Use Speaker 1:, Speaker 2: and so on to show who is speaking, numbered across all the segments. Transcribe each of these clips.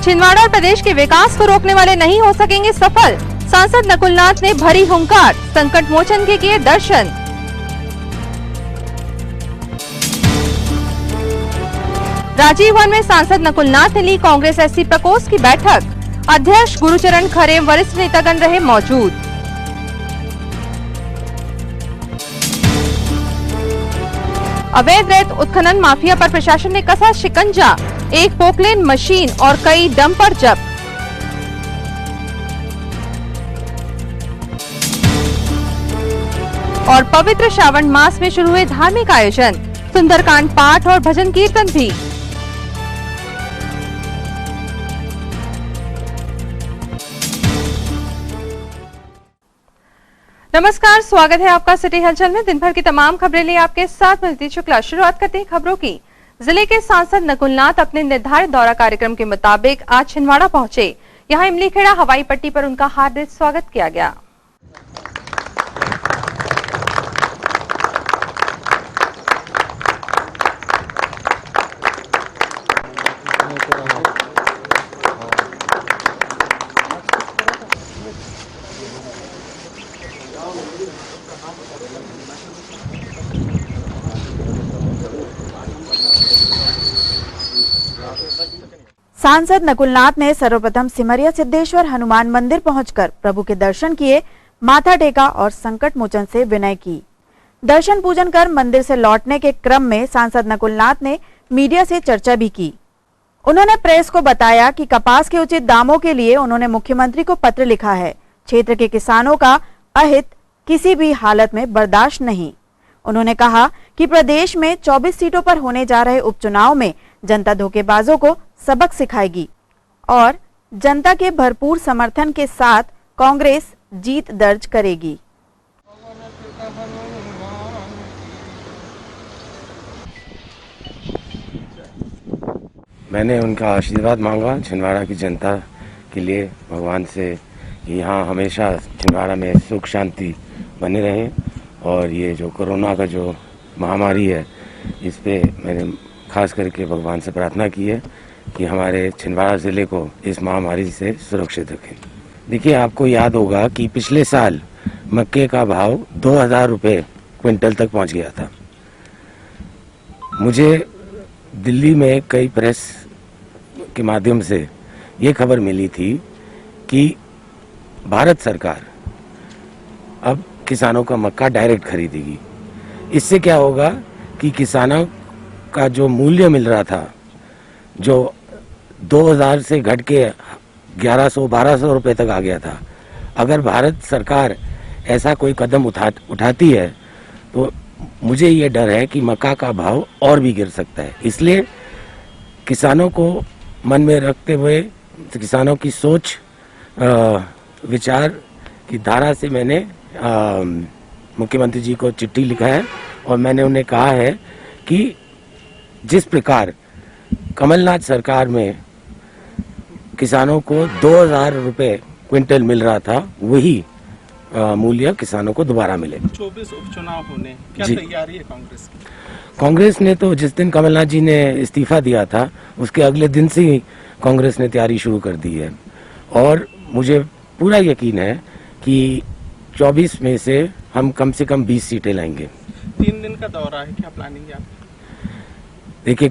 Speaker 1: छिंदवाड़ा और प्रदेश के विकास को रोकने वाले नहीं हो सकेंगे सफल। सांसद नकुलनाथ ने भरी हुंकार, संकट मोचन के किए दर्शन। राजीव भवन में सांसद नकुलनाथ ने ली कांग्रेस एससी प्रकोष्ठ की बैठक। अध्यक्ष गुरुचरण खरे वरिष्ठ नेतागण रहे मौजूद। अवैध रेत उत्खनन माफिया पर प्रशासन ने कसा शिकंजा। एक पोकलेन मशीन और कई डंपर जब्त। और पवित्र श्रावण मास में शुरू हुए धार्मिक आयोजन, सुंदरकांड पाठ और भजन कीर्तन भी। नमस्कार, स्वागत है आपका सिटी हलचल में। दिन भर की तमाम खबरें लिए आपके साथ मिलती शुक्ला। शुरुआत करते हैं खबरों की। जिले के सांसद नकुलनाथ अपने निर्धारित दौरा कार्यक्रम के मुताबिक आज छिंदवाड़ा पहुंचे। यहां इमलीखेड़ा हवाई पट्टी पर उनका हार्दिक स्वागत किया गया।
Speaker 2: सांसद नकुलनाथ ने सर्वप्रथम सिमरिया सिद्धेश्वर हनुमान मंदिर पहुंचकर प्रभु के दर्शन किए, माथा टेका और संकट मोचन से विनय की। दर्शन पूजन कर मंदिर से लौटने के क्रम में सांसद नकुलनाथ ने मीडिया से चर्चा भी की। उन्होंने प्रेस को बताया कि कपास के उचित दामों के लिए उन्होंने मुख्यमंत्री को पत्र लिखा है। क्षेत्र के किसानों का अहित किसी भी हालत में बर्दाश्त नहीं। उन्होंने कहा कि प्रदेश में 24 सीटों पर होने जा रहे उपचुनाव में जनता धोखेबाजों को सबक सिखाएगी और जनता के भरपूर समर्थन के साथ कांग्रेस जीत दर्ज करेगी।
Speaker 3: मैंने उनका आशीर्वाद मांगा छिंदवाड़ा की जनता के लिए भगवान से कि यहाँ हमेशा छिंदवाड़ा में सुख शांति बने रहे और ये जो कोरोना का जो महामारी है इस पे मैंने खास करके भगवान से प्रार्थना की है कि हमारे छिंदवाड़ा ज़िले को इस महामारी से सुरक्षित रखें। देखिए, आपको याद होगा कि पिछले साल मक्के का भाव 2000 रुपये क्विंटल तक पहुंच गया था। मुझे दिल्ली में कई प्रेस के माध्यम से ये खबर मिली थी कि भारत सरकार अब किसानों का मक्का डायरेक्ट खरीदेगी। इससे क्या होगा कि किसानों का जो मूल्य मिल रहा था, जो 2000 से घट के 1100-1200 रुपये तक आ गया था, अगर भारत सरकार ऐसा कोई कदम उठाती है तो मुझे ये डर है कि मक्का का भाव और भी गिर सकता है। इसलिए किसानों को मन में रखते हुए, किसानों की सोच विचार की धारा से मैंने मुख्यमंत्री जी को चिट्ठी लिखा है और मैंने उन्हें कहा है कि जिस प्रकार कमलनाथ सरकार में किसानों को 2000 रुपये क्विंटल मिल रहा था, वही मूल्य किसानों को दोबारा मिले।
Speaker 4: 24 उपचुनाव होने, क्या तैयारी है कांग्रेस की?
Speaker 3: कांग्रेस ने तो जिस दिन कमलनाथ जी ने इस्तीफा दिया था उसके अगले दिन से ही कांग्रेस ने तैयारी शुरू कर दी है और मुझे पूरा यकीन है कि 24 में से हम कम से कम 20 सीटें लाएंगे।
Speaker 4: 3 दिन का दौरा है, क्या प्लानिंग है आपकी?
Speaker 3: देखिए,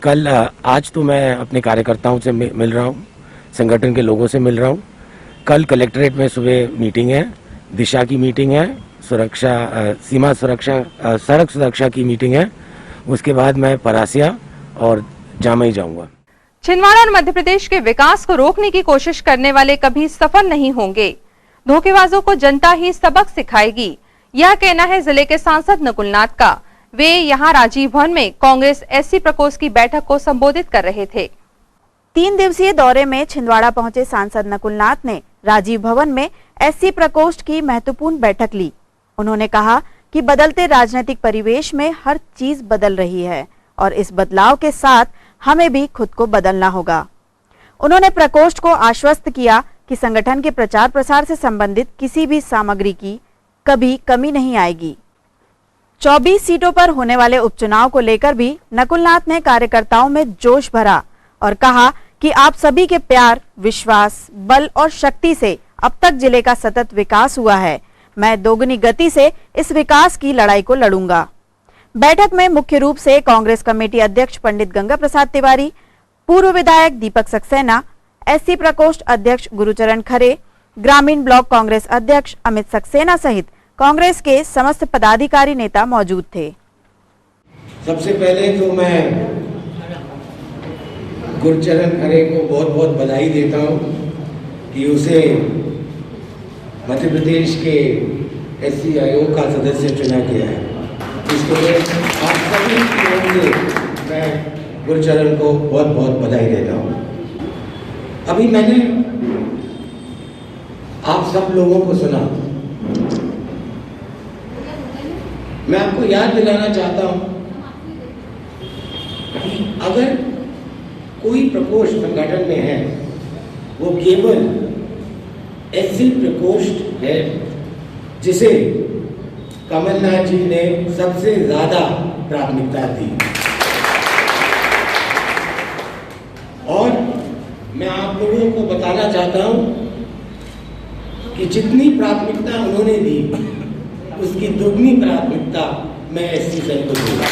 Speaker 3: आज तो मैं अपने कार्यकर्ताओं से मिल रहा हूँ, संगठन के लोगों से मिल रहा हूँ। कल कलेक्ट्रेट में सुबह मीटिंग है, दिशा की मीटिंग है, सुरक्षा सीमा सुरक्षा सड़क सुरक्षा की मीटिंग है। उसके बाद मैं परासिया और जामई जाऊंगा।
Speaker 1: छिंदवाड़ा और मध्य प्रदेश के विकास को रोकने की कोशिश करने वाले कभी सफल नहीं होंगे। धोखेबाजों को जनता ही सबक सिखाएगी, यह कहना है जिले के सांसद नकुलनाथ का। वे यहां राजीव भवन में कांग्रेस एससी प्रकोष्ठ की बैठक को संबोधित कर रहे थे।
Speaker 2: 3 दिवसीय दौरे में छिंदवाड़ा पहुंचे सांसद नकुलनाथ ने राजीव भवन में एससी प्रकोष्ठ की महत्वपूर्ण बैठक ली। उन्होंने कहा कि बदलते राजनीतिक परिवेश में हर चीज बदल रही है और इस बदलाव के साथ हमें भी खुद को बदलना होगा। उन्होंने प्रकोष्ठ को आश्वस्त किया कि संगठन के प्रचार प्रसार से संबंधित किसी भी सामग्री की कभी कमी नहीं आएगी। 24 सीटों पर होने वाले उपचुनाव को लेकर भी नकुलनाथ ने कार्यकर्ताओं में जोश भरा और कहा कि आप सभी के प्यार, विश्वास, बल और शक्ति से अब तक जिले का सतत विकास हुआ है। मैं दोगुनी गति से इस विकास की लड़ाई को लड़ूंगा। बैठक में मुख्य रूप से कांग्रेस कमेटी अध्यक्ष पंडित गंगा प्रसाद तिवारी, पूर्व विधायक दीपक सक्सेना, एससी प्रकोष्ठ अध्यक्ष गुरुचरण खरे, ग्रामीण ब्लॉक कांग्रेस अध्यक्ष अमित सक्सेना सहित कांग्रेस के समस्त पदाधिकारी नेता मौजूद थे।
Speaker 3: सबसे पहले तो मैं गुरुचरण खरे को बहुत बहुत बधाई देता हूँ कि उसे मध्य प्रदेश के एससी आयोग का सदस्य चुना गया है। इसके लिए आप सभी की ओर से मैं गुरुचरण को बहुत बहुत बधाई देता हूँ। अभी मैंने आप सब लोगों को सुना। मैं आपको याद दिलाना चाहता हूँ कि अगर कोई प्रकोष्ठ संगठन में है वो केवल एससी प्रकोष्ठ है, जिसे कमलनाथ जी ने सबसे ज्यादा प्राथमिकता दी। और मैं आप लोगों को बताना चाहता हूं कि जितनी प्राथमिकता उन्होंने दी उसकी दुगनी प्राथमिकता मैं एससी सेल को दूंगा।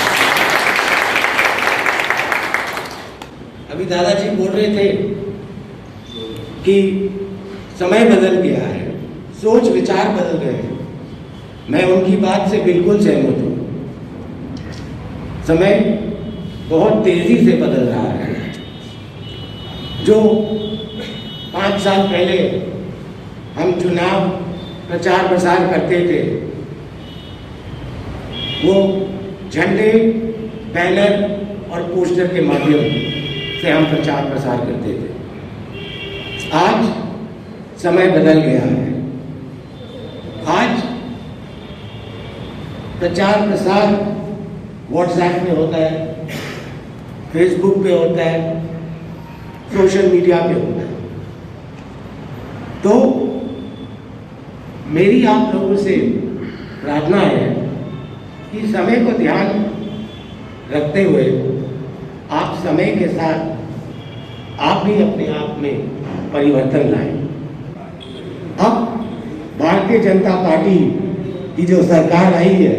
Speaker 3: अभी दादाजी बोल रहे थे कि समय बदल गया है, सोच विचार बदल गए हैं। मैं उनकी बात से बिल्कुल सहमत हूँ। समय बहुत तेजी से बदल रहा है। जो 5 साल पहले हम चुनाव प्रचार प्रसार करते थे, वो झंडे, बैनर और पोस्टर के माध्यम से हम प्रचार प्रसार करते थे। आज समय बदल गया है। आज प्रचार प्रसार व्हाट्सएप पे होता है, फेसबुक पे होता है, सोशल मीडिया पे होता है। तो मेरी आप लोगों से प्रार्थना है कि समय को ध्यान रखते हुए आप समय के साथ आप भी अपने आप में परिवर्तन लाएं। अब भारतीय जनता पार्टी की जो सरकार आई है,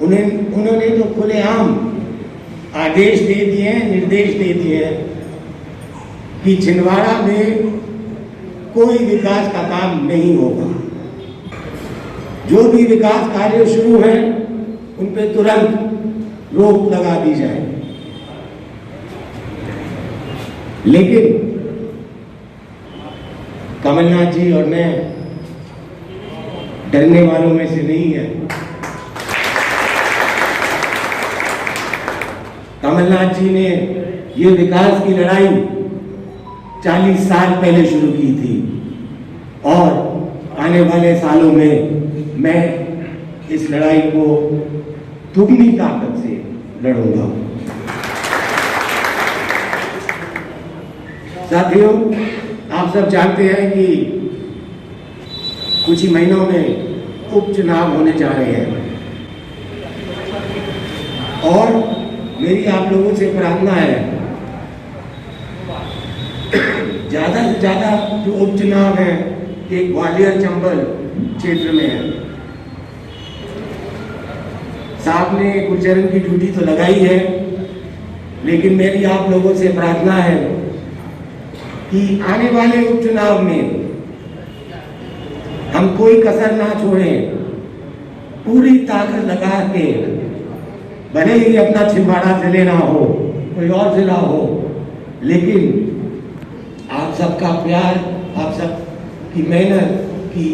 Speaker 3: उन्होंने तो खुलेआम आदेश दे दिए हैं, निर्देश दे दिए हैं कि छिंदवाड़ा में कोई विकास का काम नहीं होगा। जो भी विकास कार्य शुरू है उन पे तुरंत रोक लगा दी जाए। लेकिन कमलनाथ जी और मैं डरने वालों में से नहीं है। कमलनाथ जी ने ये विकास की लड़ाई 40 साल पहले शुरू की थी और आने वाले सालों में मैं इस लड़ाई को दुगनी ताकत से लड़ूंगा। साथियों, आप सब जानते हैं कि कुछ ही महीनों में उपचुनाव होने जा रहे हैं और मेरी आप लोगों से प्रार्थना है, ज्यादा से ज्यादा जो उपचुनाव है एक ग्वालियर चंबल क्षेत्र में है। साहब ने गुरुचरण की ड्यूटी तो लगाई है, लेकिन मेरी आप लोगों से प्रार्थना है कि आने वाले उपचुनाव में हम कोई कसर ना छोड़ें, पूरी ताकत लगा के, भले ही अपना छिंदवाड़ा जिले ना हो, कोई और जिला हो, लेकिन आप सबका प्यार, आप सब की मेहनत की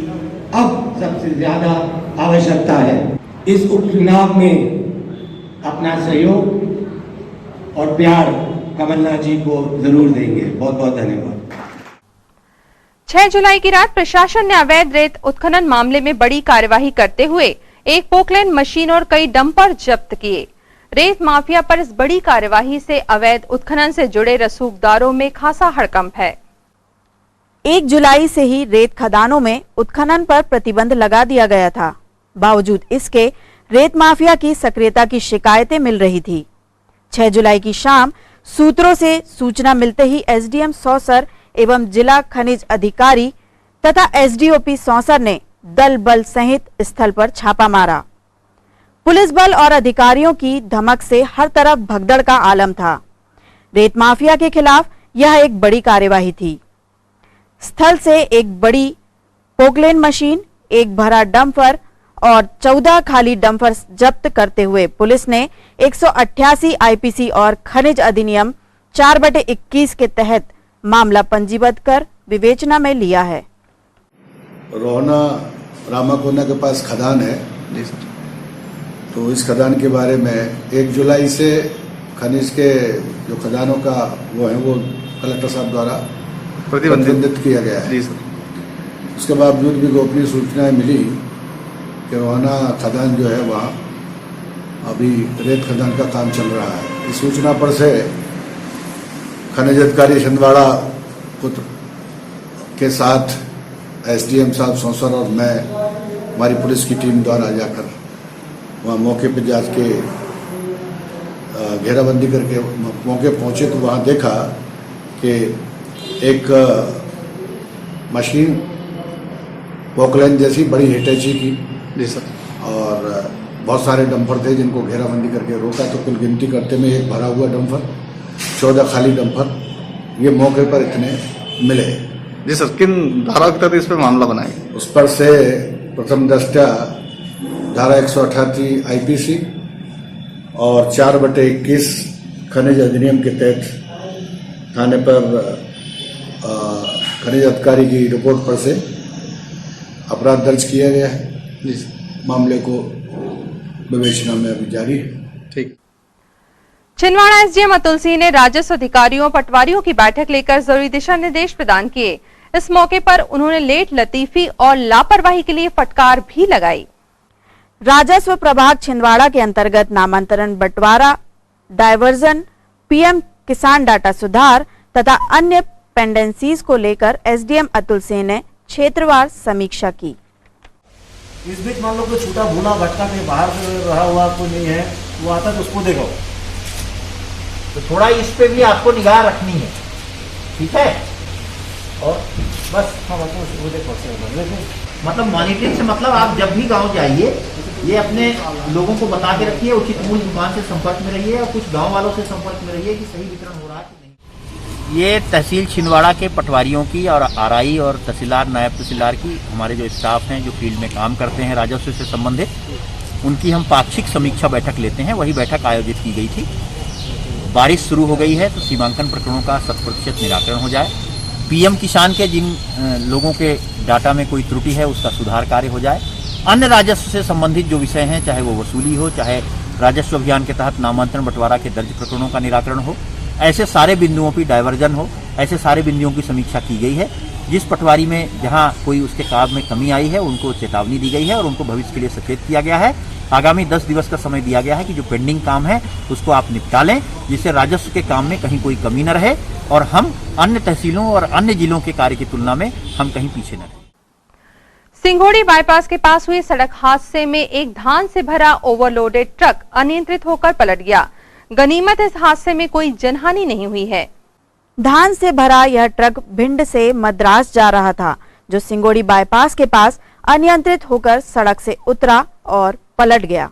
Speaker 3: अब सबसे ज्यादा आवश्यकता है। इस उपचुनाव में अपना सहयोग और प्यार कमलनाथ जी को जरूर देंगे। बहुत बहुत धन्यवाद।
Speaker 1: 6 जुलाई की रात प्रशासन ने अवैध रेत उत्खनन मामले में बड़ी कार्यवाही करते हुए एक पोकलैंड मशीन और कई डंपर जब्त किए। रेत माफिया पर इस बड़ी कार्यवाही से अवैध उत्खनन से जुड़े रसूखदारों में खासा हड़कंप है।
Speaker 2: 1 जुलाई से ही रेत खदानों में उत्खनन पर प्रतिबंध लगा दिया गया था। बावजूद इसके रेत माफिया की सक्रियता की शिकायतें मिल रही थी। 6 जुलाई की शाम सूत्रों से सूचना मिलते ही एसडीएम सौंसर एवं जिला खनिज अधिकारी तथा एसडीओपी सौंसर ने दल बल सहित स्थल पर छापा मारा। पुलिस बल और अधिकारियों की धमक से हर तरफ भगदड़ का आलम था। रेत माफिया के खिलाफ यह एक बड़ी कार्यवाही थी। स्थल से एक बड़ी पोकलेन मशीन, एक भरा डंपर और 14 खाली डंपर जब्त करते हुए पुलिस ने 188 आईपीसी और खनिज अधिनियम 4/21 के तहत मामला पंजीबद्ध कर विवेचना में लिया है।
Speaker 5: रोहना रामाकोना के पास खदान है, तो इस खदान के बारे में 1 जुलाई से खनिज के जो खदानों का वो कलेक्टर साहब द्वारा प्रतिबंधित किया गया है। उसके बावजूद भी गोपनीय सूचनाएं मिली कि रोहना खदान जो है वहाँ अभी रेत खदान का काम चल रहा है। इस सूचना पर से खनिज अधिकारी छिंदवाड़ा के साथ एसडीएम साहब सौंसर और मैं, हमारी पुलिस की टीम द्वारा जाकर वहाँ मौके पर जांच के घेराबंदी करके मौके पहुँचे तो वहाँ देखा कि एक मशीन पोकलैन जैसी बड़ी हिटैची की जी सर, और बहुत सारे डंपर थे जिनको घेराबंदी करके रोका। तो कुल गिनती करते में एक भरा हुआ डंपर, 14 खाली डंपर, ये मौके पर इतने मिले।
Speaker 6: जी सर, किन धारा के तहत इस पर मामला बनाया?
Speaker 5: उस पर से प्रथम दृष्टया धारा 188 आईपीसी और 4/21 खनिज अधिनियम के तहत थाने पर खनिज अधिकारी की रिपोर्ट पर से अपराध दर्ज किया गया है। मामले को विवेचना में अभी जारी है।
Speaker 6: ठीक।
Speaker 1: छिंदवाड़ा एसडीएम अतुल सिंह ने राजस्व अधिकारियों पटवारियों की बैठक लेकर जरूरी दिशा निर्देश प्रदान किए। इस मौके पर उन्होंने लेट लतीफी और लापरवाही के लिए फटकार भी लगाई।
Speaker 2: राजस्व प्रभाग छिंदवाड़ा के अंतर्गत नामांतरण बंटवारा, डायवर्जन, पीएम किसान डाटा सुधार तथा अन्य पेंडेंसीज को लेकर एसडीएम अतुल सिंह ने क्षेत्रवार समीक्षा की।
Speaker 7: इस बीच मान लो कोई छूटा भूला भटका के बाहर से रहा हुआ कोई नहीं है, वो आता तो उसको देखो,
Speaker 8: तो थोड़ा इस पे भी आपको निगाह रखनी है, ठीक है? और बस मतलब मॉनिटरिंग से मतलब आप जब भी गांव जाइए ये अपने लोगों को बता के रखिए, उचित मूल्य दुकान से संपर्क में रहिए और कुछ गांव वालों से संपर्क में रहिए कि सही वितरण हो रहा है कि नहीं। ये तहसील छिंदवाड़ा के पटवारियों की और आरआई और तहसीलदार, नायब तहसीलदार की हमारे जो स्टाफ हैं जो फील्ड में काम करते हैं राजस्व से संबंधित, उनकी हम पाक्षिक समीक्षा बैठक लेते हैं। वही बैठक आयोजित की गई थी। बारिश शुरू हो गई है तो सीमांकन प्रकरणों का 100% निराकरण हो जाए। पीएम किसान के जिन लोगों के डाटा में कोई त्रुटि है उसका सुधार कार्य हो जाए। अन्य राजस्व से संबंधित जो विषय हैं, चाहे वो वसूली हो, चाहे राजस्व अभियान के तहत नामांतरण बंटवारा के दर्ज प्रकरणों का निराकरण हो, ऐसे सारे बिंदुओं की डायवर्जन हो, ऐसे सारे बिंदुओं की समीक्षा की गई है। जिस पटवारी में जहां कोई उसके काम में कमी आई है उनको चेतावनी दी गई है और उनको भविष्य के लिए सचेत किया गया है। आगामी 10 दिवस का समय दिया गया है कि जो पेंडिंग काम है उसको आप निपटा लें, जिससे राजस्व के काम में कहीं कोई कमी न रहे और हम अन्य तहसीलों और अन्य जिलों के कार्य की तुलना में हम कहीं पीछे न रहें।
Speaker 1: सिंघोड़ी बाईपास के पास हुए सड़क हादसे में एक धान से भरा ओवरलोडेड ट्रक अनियंत्रित होकर पलट गया। गनीमत इस हादसे में कोई जनहानि नहीं हुई है।
Speaker 2: धान से भरा यह ट्रक भिंड से मद्रास जा रहा था, जो सिंगोड़ी बाईपास के पास अनियंत्रित होकर सड़क से उतरा और पलट गया।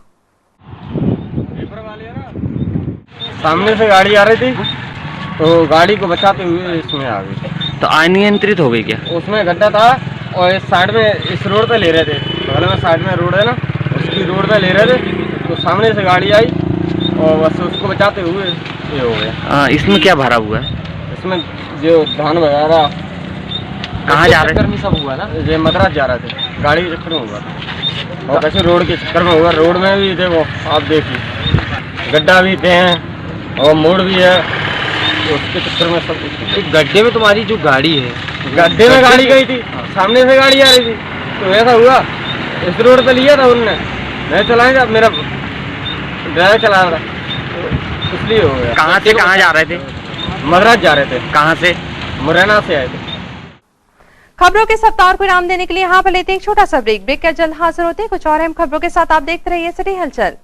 Speaker 9: सामने से गाड़ी आ रही थी तो गाड़ी को बचाते हुए इसमें आ गई।
Speaker 10: तो अनियंत्रित हो गई क्या?
Speaker 9: उसमें गड्ढा था और इस साइड में, इस रोड पे ले रहे थे, बगल में साइड में रोड है ना, उसकी रोड पे ले रहे थे तो सामने से गाड़ी आई और बस उसको बचाते हुए ये हो गया।
Speaker 10: इसमें क्या भरा हुआ है?
Speaker 9: इसमें जो धान वगैरह
Speaker 10: कहाँ जा रहे
Speaker 9: थे? सब हुआ ना, ये मद्रास जा रहे थे, गाड़ी के चक्कर में हुआ और कैसे रोड के चक्कर में हुआ। रोड में भी देखो, आप देखिए गड्ढा भी थे और मोड़ भी है, तो उसके चक्कर में सब कुछ।
Speaker 10: गड्ढे में तुम्हारी जो गाड़ी है,
Speaker 9: गड्ढे में गाड़ी गई थी, सामने से गाड़ी आ रही थी तो ऐसा हुआ। इस रोड पे लिया था उनने, मैं चलाएंगे, अब मेरा ड्राइवर चला रहा था, इसलिए हो गया।
Speaker 10: कहाँ से कहाँ जा रहे थे?
Speaker 9: मद्रास जा रहे थे।
Speaker 10: कहाँ से?
Speaker 9: मुरैना से आए थे।
Speaker 1: खबरों के सप्ताह को विराम देने के लिए यहाँ पर लेते हैं एक छोटा सा ब्रेक। ब्रेक के जल्द हाजिर होते हैं कुछ और अहम खबरों के साथ। आप देखते रहिए सिटी हलचल।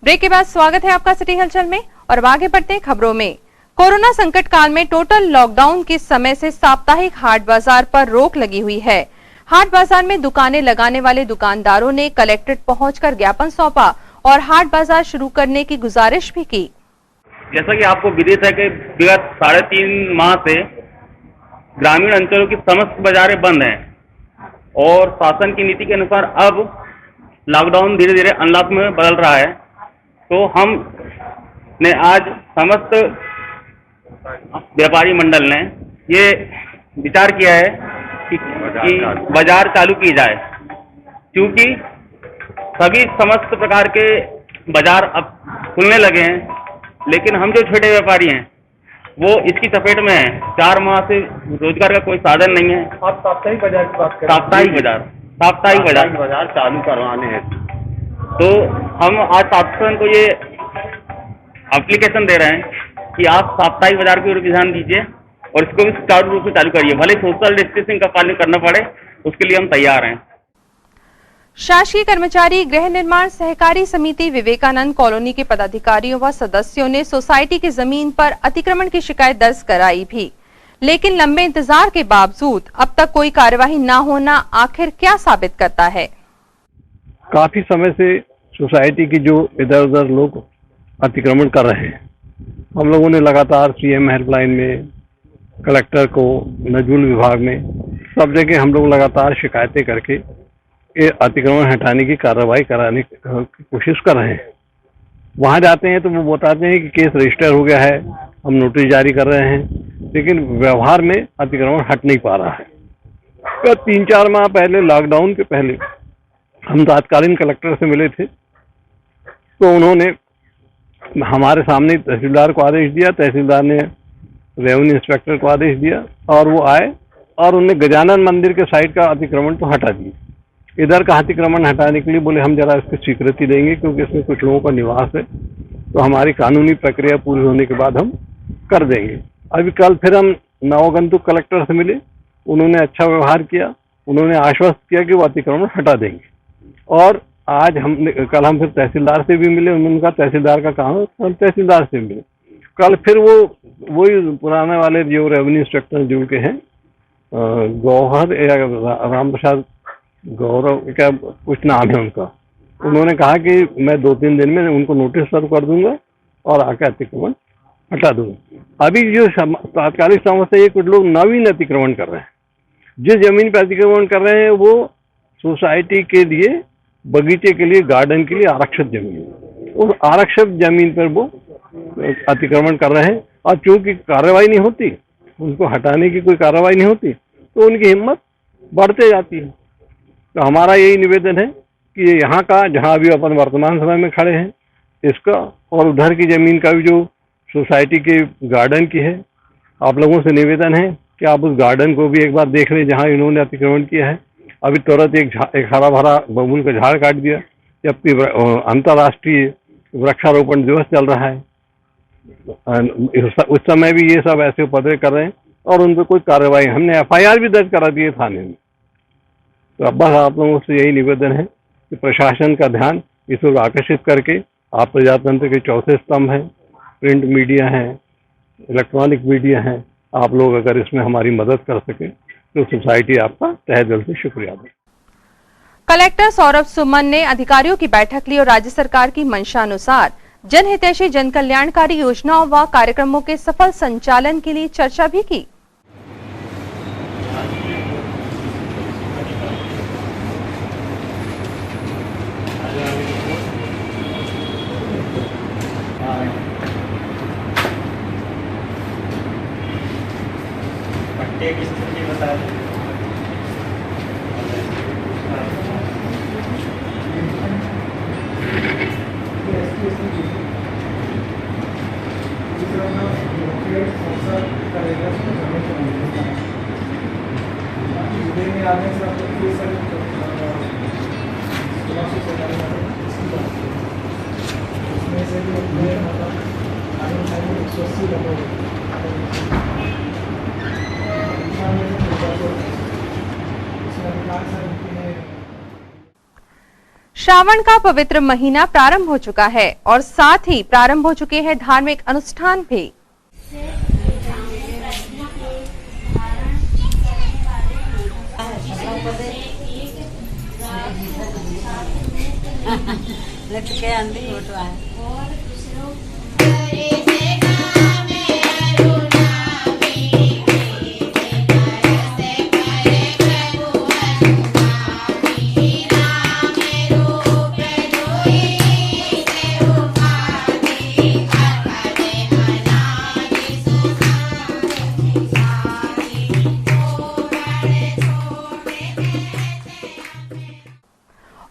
Speaker 1: ब्रेक के बाद स्वागत है आपका सिटी हलचल में और अब आगे बढ़ते हैं खबरों में। कोरोना संकट काल में टोटल लॉकडाउन के समय से साप्ताहिक हाट बाजार पर रोक लगी हुई है। हाट बाजार में दुकानें लगाने वाले दुकानदारों ने कलेक्ट्रेट पहुंचकर ज्ञापन सौंपा और हाट बाजार शुरू करने की गुजारिश भी की।
Speaker 11: जैसा कि आपको विदित है कि विगत 3.5 माह से ग्रामीण अंचलों की समस्त बाजारें बंद हैं और शासन की नीति के अनुसार अब लॉकडाउन धीरे धीरे अनलॉक में बदल रहा है। तो हम ने आज समस्त व्यापारी मंडल ने ये विचार किया है कि बाजार चालू की जाए, क्योंकि सभी समस्त प्रकार के बाजार अब खुलने लगे हैं, लेकिन हम जो छोटे व्यापारी हैं वो इसकी चपेट में हैं। 4 माह से रोजगार का कोई साधन नहीं है।
Speaker 4: आप साप्ताहिक बाजार की बात करें?
Speaker 11: साप्ताहिक बाजार चालू करवाने हैं। तो हम आज शासन को ये एप्लीकेशन दे रहे हैं कि आप साप्ताहिक बाजार की ओर ध्यान दीजिए और इसको भी सुचारू रूप से चालू करिए। भले सोशल डिस्टेंसिंग का पालन करना पड़े, उसके लिए हम तैयार हैं।
Speaker 1: शासकीय कर्मचारी गृह निर्माण सहकारी समिति विवेकानंद कॉलोनी के पदाधिकारियों व सदस्यों ने सोसाइटी की जमीन पर अतिक्रमण की शिकायत दर्ज कराई भी, लेकिन लंबे इंतजार के बावजूद अब तक कोई कार्यवाही न होना आखिर क्या साबित करता है?
Speaker 12: काफी समय से सोसाइटी की जो इधर उधर लोग अतिक्रमण कर रहे हैं, हम लोगों ने लगातार सीएम हेल्पलाइन में, कलेक्टर को, नजूल विभाग में, सब जगह हम लोग लगातार शिकायतें करके ये अतिक्रमण हटाने की कार्रवाई कराने की कोशिश कर रहे हैं। वहां जाते हैं तो वो बताते हैं कि केस रजिस्टर हो गया है, हम नोटिस जारी कर रहे हैं, लेकिन व्यवहार में अतिक्रमण हट नहीं पा रहा है। 3-4 माह पहले, लॉकडाउन के पहले, हम तत्कालीन कलेक्टर से मिले थे, तो उन्होंने हमारे सामने तहसीलदार को आदेश दिया, तहसीलदार ने रेवेन्यू इंस्पेक्टर को आदेश दिया और वो आए और उन्हें गजानन मंदिर के साइड का अतिक्रमण तो हटा दिए। इधर का अतिक्रमण हटाने के लिए बोले हम जरा इसकी स्वीकृति देंगे, क्योंकि इसमें कुछ लोगों का निवास है, तो हमारी कानूनी प्रक्रिया पूरी होने के बाद हम कर देंगे। अभी कल फिर हम नवगंतुक कलेक्टर से मिले, उन्होंने अच्छा व्यवहार किया, उन्होंने आश्वस्त किया कि वो अतिक्रमण हटा देंगे। और आज कल हम फिर तहसीलदार से भी मिले, उनका तहसीलदार का काम है, हम तहसीलदार से मिले। कल फिर वही पुराने वाले जो रेवेन्यू इंस्पेक्टर जुड़ के हैं, गौहर या राम प्रसाद गौरव क्या कुछ नाम है उनका, उन्होंने कहा कि मैं 2-3 दिन में उनको नोटिस सर्व कर दूंगा और आके अतिक्रमण हटा दूंगा। अभी जो तात्कालिक समस्या है, कुछ लोग नवीन अतिक्रमण कर रहे हैं। जिस जमीन पर अतिक्रमण कर रहे हैं वो सोसाइटी के लिए, बगीचे के लिए, गार्डन के लिए आरक्षित जमीन, उस आरक्षित जमीन पर वो अतिक्रमण कर रहे हैं और चूंकि कार्रवाई नहीं होती, उनको हटाने की कोई कार्रवाई नहीं होती, तो उनकी हिम्मत बढ़ते जाती है। तो हमारा यही निवेदन है कि यहाँ का, जहाँ अभी अपन वर्तमान समय में खड़े हैं, इसका और उधर की जमीन का भी जो सोसाइटी के गार्डन की है, आप लोगों से निवेदन है कि आप उस गार्डन को भी एक बार देख लें जहाँ इन्होंने अतिक्रमण किया है। अभी तुरंत एक हरा भरा बबूल का झाड़ काट दिया, जबकि अंतर्राष्ट्रीय वृक्षारोपण दिवस चल रहा है। उस समय भी ये सब ऐसे उपद्रव कर रहे हैं और उन पर कोई कार्रवाई, हमने FIR भी दर्ज करा दी है थाने में। तो अब बस आप लोगों से यही निवेदन है कि प्रशासन का ध्यान इस ओर आकर्षित करके, आप प्रजातंत्र के चौथे स्तंभ हैं, प्रिंट मीडिया है, इलेक्ट्रॉनिक मीडिया है, आप लोग अगर इसमें हमारी मदद कर सके तो सोसाइटी आपका तहे दिल से शुक्रिया दे।
Speaker 1: कलेक्टर सौरभ सुमन ने अधिकारियों की बैठक ली और राज्य सरकार की मंशा अनुसार जनहितैषी जन कल्याणकारी योजनाओं व कार्यक्रमों के सफल संचालन के लिए चर्चा भी की।
Speaker 7: की स्थिति बता दें।
Speaker 1: श्रावण का पवित्र महीना प्रारंभ हो चुका है और साथ ही प्रारंभ हो चुके हैं धार्मिक अनुष्ठान भी।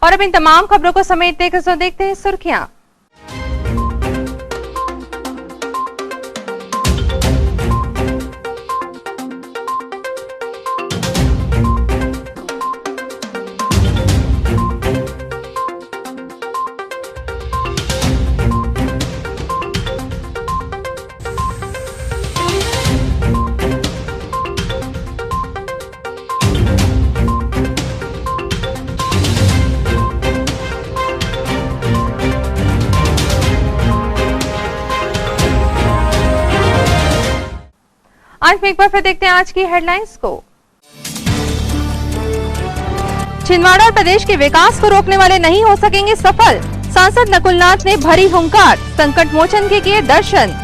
Speaker 1: और अब इन तमाम खबरों को समेटते हैं, देखते हैं सुर्खियां। अंत में एक बार फिर देखते हैं आज की हेडलाइंस को। छिंदवाड़ा और प्रदेश के विकास को रोकने वाले नहीं हो सकेंगे सफल, सांसद नकुलनाथ ने भरी हुंकार, संकट मोचन के किए दर्शन।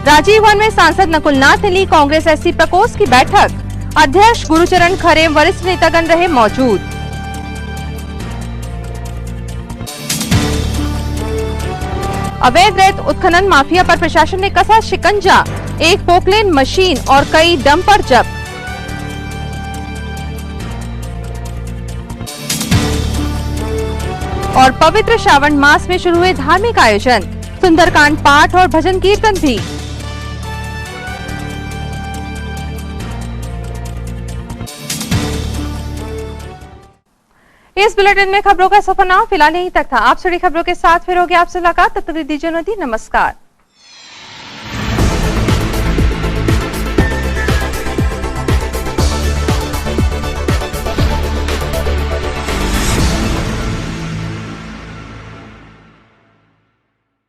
Speaker 1: राजीव भवन में सांसद नकुलनाथ ने ली कांग्रेस एससी प्रकोष्ठ की बैठक, अध्यक्ष गुरुचरण खरे वरिष्ठ नेतागण रहे मौजूद। अवैध रेत उत्खनन माफिया पर प्रशासन ने कसा शिकंजा, एक पोकलेन मशीन और कई डंपर जब्त। और पवित्र श्रावण मास में शुरू हुए धार्मिक आयोजन, सुंदरकांड पाठ और भजन कीर्तन भी। इस बुलेटिन में खबरों का सफरनामा फिलहाल यहीं तक था। आप सभी खबरों के साथ फिर होगी आपसे मुलाकात, तब तक दीजिए नमस्कार।